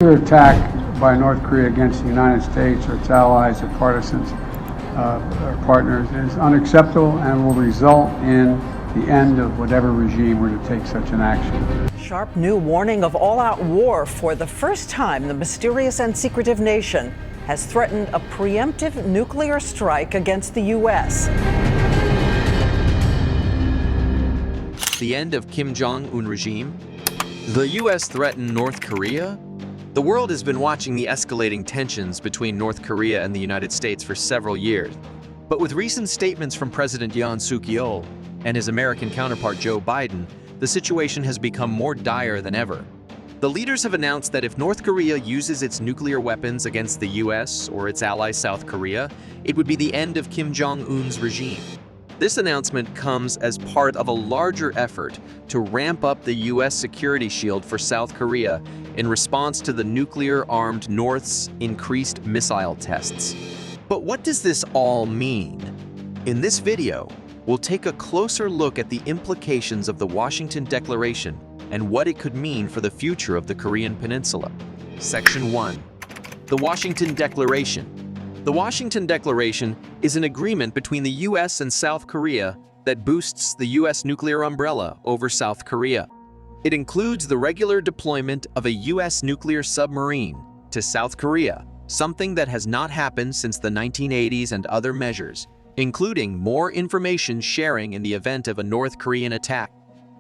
Nuclear attack by North Korea against the United States or its allies or partisans or partners is unacceptable and will result in the end of whatever regime were to take such an action. Sharp new warning of all-out war. For the first time, the mysterious and secretive nation has threatened a preemptive nuclear strike against the U.S. The end of Kim Jong Un regime? The U.S. threatened North Korea? The world has been watching the escalating tensions between North Korea and the United States for several years. But with recent statements from President Yoon Suk-yeol and his American counterpart Joe Biden, the situation has become more dire than ever. The leaders have announced that if North Korea uses its nuclear weapons against the U.S. or its ally South Korea, it would be the end of Kim Jong Un's regime. This announcement comes as part of a larger effort to ramp up the U.S. security shield for South Korea in response to the nuclear-armed North's increased missile tests. But what does this all mean? In this video, we'll take a closer look at the implications of the Washington Declaration and what it could mean for the future of the Korean Peninsula. Section 1. The Washington Declaration. The Washington Declaration is an agreement between the U.S. and South Korea that boosts the U.S. nuclear umbrella over South Korea. It includes the regular deployment of a U.S. nuclear submarine to South Korea, something that has not happened since the 1980s, and other measures, including more information sharing in the event of a North Korean attack.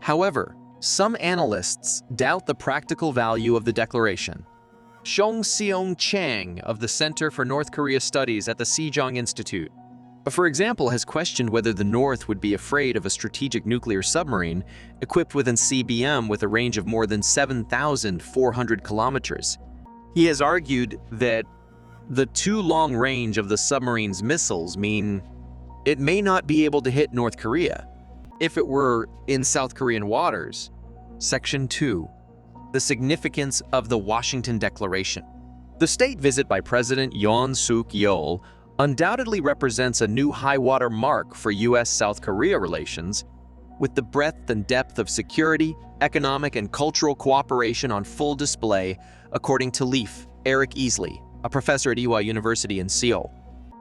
However, some analysts doubt the practical value of the declaration. Seong Chang of the Center for North Korea Studies at the Sejong Institute, for example, has questioned whether the North would be afraid of a strategic nuclear submarine equipped with an ICBM with a range of more than 7,400 kilometers. He has argued that the too long range of the submarine's missiles mean it may not be able to hit North Korea if it were in South Korean waters. Section 2. The significance of the Washington Declaration. The state visit by President Yoon Suk-yeol undoubtedly represents a new high-water mark for U.S.-South Korea relations, with the breadth and depth of security, economic, and cultural cooperation on full display, according to Leif Eric Easley, a professor at Ewha University in Seoul.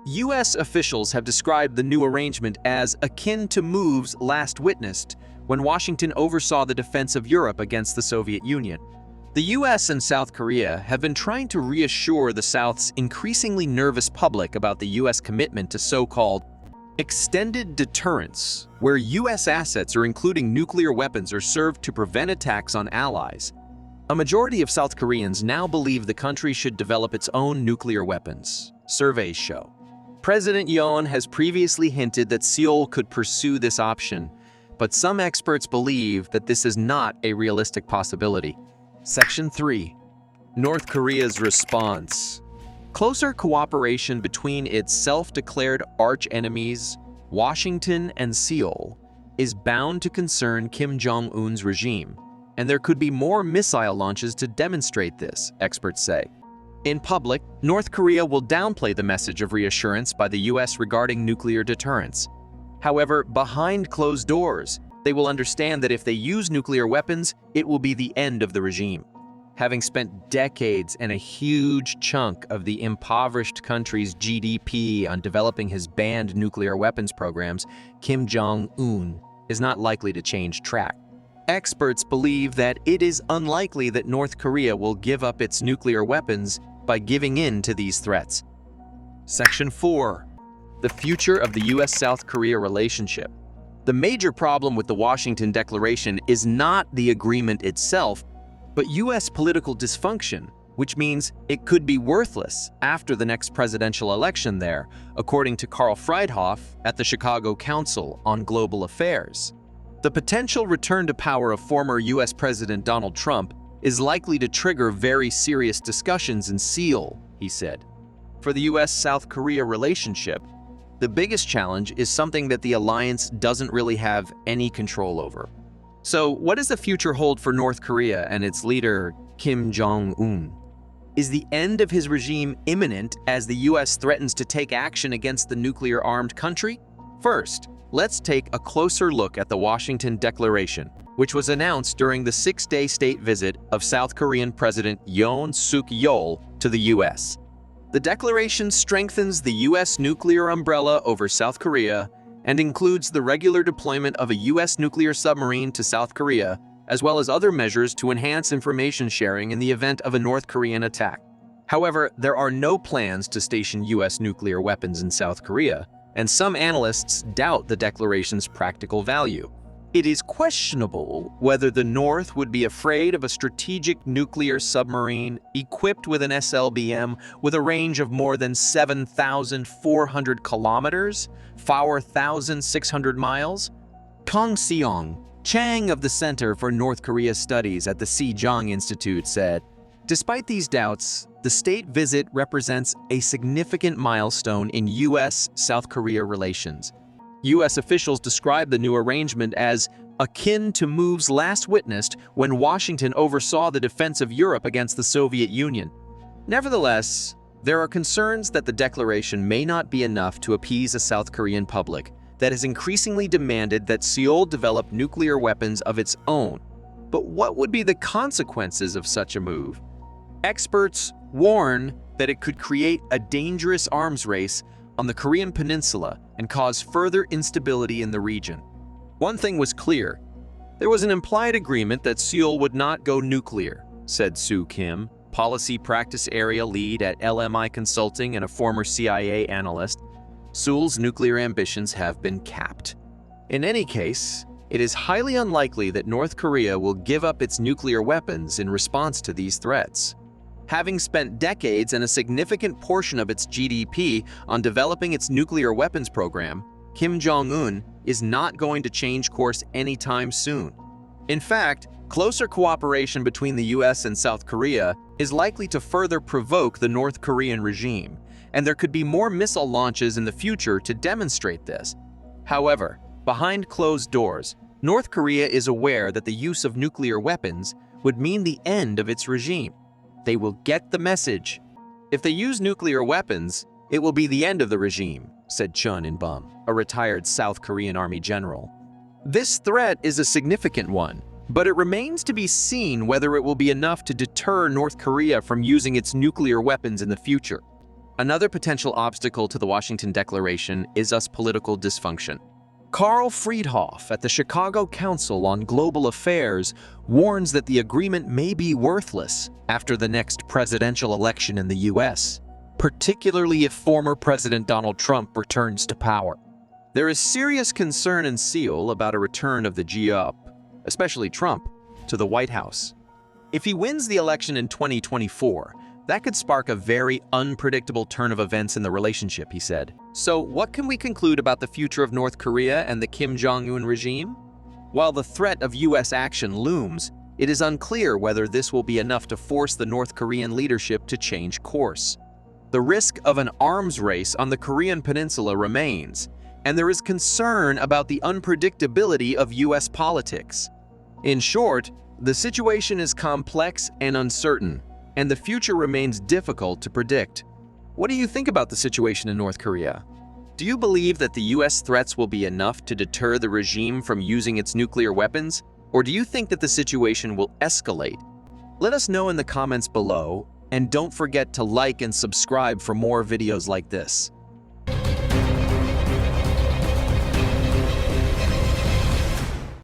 U.S. officials have described the new arrangement as akin to moves last witnessed when Washington oversaw the defense of Europe against the Soviet Union. The U.S. and South Korea have been trying to reassure the South's increasingly nervous public about the U.S. commitment to so-called extended deterrence, where U.S. assets, or including nuclear weapons, are served to prevent attacks on allies. A majority of South Koreans now believe the country should develop its own nuclear weapons, surveys show. President Yoon has previously hinted that Seoul could pursue this option, but some experts believe that this is not a realistic possibility. Section 3. North Korea's response. Closer cooperation between its self-declared arch-enemies, Washington and Seoul, is bound to concern Kim Jong Un's regime, and there could be more missile launches to demonstrate this, experts say. In public, North Korea will downplay the message of reassurance by the U.S. regarding nuclear deterrence. However, behind closed doors, they will understand that if they use nuclear weapons, it will be the end of the regime. Having spent decades and a huge chunk of the impoverished country's GDP on developing his banned nuclear weapons programs, Kim Jong Un is not likely to change track. Experts believe that it is unlikely that North Korea will give up its nuclear weapons by giving in to these threats. Section 4. The future of the U.S.-South Korea relationship. The major problem with the Washington Declaration is not the agreement itself, but U.S. political dysfunction, which means it could be worthless after the next presidential election there, according to Karl Friedhoff at the Chicago Council on Global Affairs. The potential return to power of former U.S. President Donald Trump is likely to trigger very serious discussions in Seoul, he said. For the U.S.-South Korea relationship, the biggest challenge is something that the alliance doesn't really have any control over. So, what does the future hold for North Korea and its leader, Kim Jong Un? Is the end of his regime imminent as the U.S. threatens to take action against the nuclear-armed country? First, let's take a closer look at the Washington Declaration, which was announced during the 6-day state visit of South Korean President Yoon Suk Yeol to the U.S. The declaration strengthens the U.S. nuclear umbrella over South Korea and includes the regular deployment of a U.S. nuclear submarine to South Korea, as well as other measures to enhance information sharing in the event of a North Korean attack. However, there are no plans to station U.S. nuclear weapons in South Korea, and some analysts doubt the declaration's practical value. It is questionable whether the North would be afraid of a strategic nuclear submarine equipped with an SLBM with a range of more than 7,400 kilometers, 4,600 miles. Kang Seong Chang of the Center for North Korea Studies at the Sejong Institute said, "Despite these doubts, the state visit represents a significant milestone in U.S.-South Korea relations." U.S. officials described the new arrangement as akin to moves last witnessed when Washington oversaw the defense of Europe against the Soviet Union. Nevertheless, there are concerns that the declaration may not be enough to appease a South Korean public that has increasingly demanded that Seoul develop nuclear weapons of its own. But what would be the consequences of such a move? Experts warn that it could create a dangerous arms race on the Korean peninsula and cause further instability in the region. One thing was clear. There was an implied agreement that Seoul would not go nuclear, said Soo Kim, policy practice area lead at LMI Consulting and a former CIA analyst. Seoul's nuclear ambitions have been capped. In any case, it is highly unlikely that North Korea will give up its nuclear weapons in response to these threats. Having spent decades and a significant portion of its GDP on developing its nuclear weapons program, Kim Jong Un is not going to change course anytime soon. In fact, closer cooperation between the US and South Korea is likely to further provoke the North Korean regime, and there could be more missile launches in the future to demonstrate this. However, behind closed doors, North Korea is aware that the use of nuclear weapons would mean the end of its regime. They will get the message. If they use nuclear weapons, it will be the end of the regime, said Chun In-bum, a retired South Korean army general. This threat is a significant one, but it remains to be seen whether it will be enough to deter North Korea from using its nuclear weapons in the future. Another potential obstacle to the Washington Declaration is political dysfunction. Carl Friedhoff at the Chicago Council on Global Affairs warns that the agreement may be worthless after the next presidential election in the U.S., particularly if former President Donald Trump returns to power. There is serious concern in Seoul about a return of the GOP, especially Trump, to the White House. If he wins the election in 2024, that could spark a very unpredictable turn of events in the relationship, he said. So what can we conclude about the future of North Korea and the Kim Jong Un regime? While the threat of U.S. action looms, it is unclear whether this will be enough to force the North Korean leadership to change course. The risk of an arms race on the Korean peninsula remains, and there is concern about the unpredictability of U.S. politics. In short, the situation is complex and uncertain, and the future remains difficult to predict. What do you think about the situation in North Korea? Do you believe that the U.S. threats will be enough to deter the regime from using its nuclear weapons? Or do you think that the situation will escalate? Let us know in the comments below, and don't forget to like and subscribe for more videos like this.